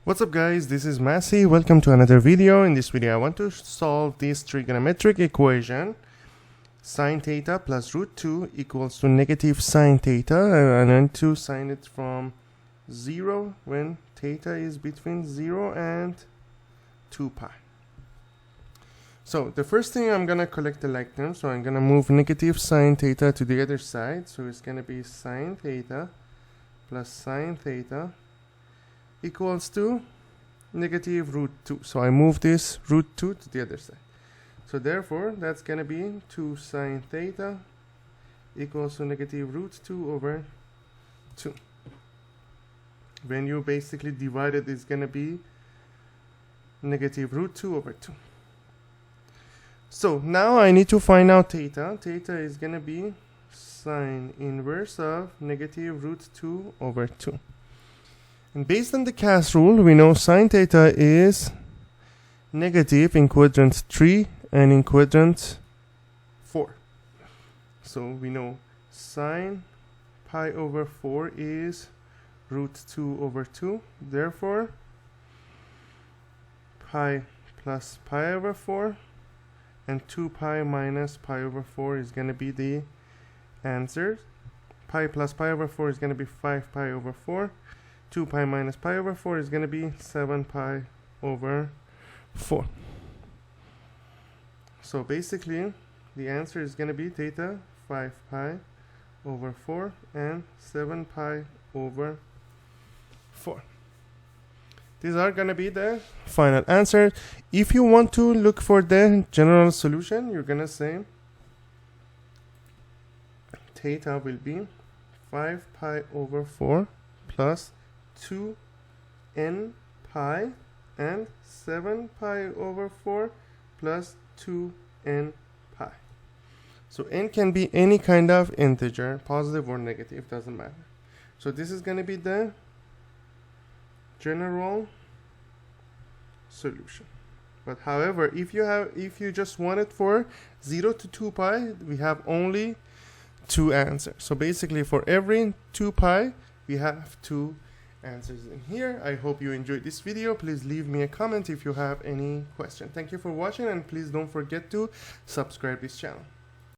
What's up guys, this is Massey. Welcome to another video. In this video I want to solve this trigonometric equation. Sine theta plus root 2 equals to negative sine theta. I want to sine it from 0 when theta is between 0 and 2 pi. So the first thing, I'm gonna collect the like terms. So I'm gonna move negative sine theta to the other side. So it's gonna be sine theta plus sine theta equals to negative root 2. So I move this root 2 to the other side. So therefore, that's going to be 2 sine theta equals to negative root 2 over 2. When you basically divide it, it's going to be negative root 2 over 2. So now I need to find out theta. Theta is going to be sine inverse of negative root 2 over 2. And based on the cast rule, we know sine theta is negative in quadrant 3 and in quadrant 4. So we know sine pi over 4 is root 2 over 2. Therefore, pi plus pi over 4 and 2 pi minus pi over 4 is going to be the answer. Pi plus pi over 4 is going to be 5 pi over 4. 2 pi minus pi over 4 is going to be 7 pi over 4. So basically, the answer is going to be theta 5 pi over 4 and 7 pi over 4. These are going to be the final answer. If you want to look for the general solution, you're going to say theta will be 5 pi over 4 plus 2n pi and 7 pi over 4 plus 2n pi. So n can be any kind of integer, positive or negative, doesn't matter. So this is going to be the general solution. But however, if you just want it for 0 to 2 pi, we have only 2 answers. So basically for every 2 pi, we have 2 answers in here. I hope you enjoyed this video. Please leave me a comment if you have any question. Thank you for watching, and please don't forget to subscribe this channel.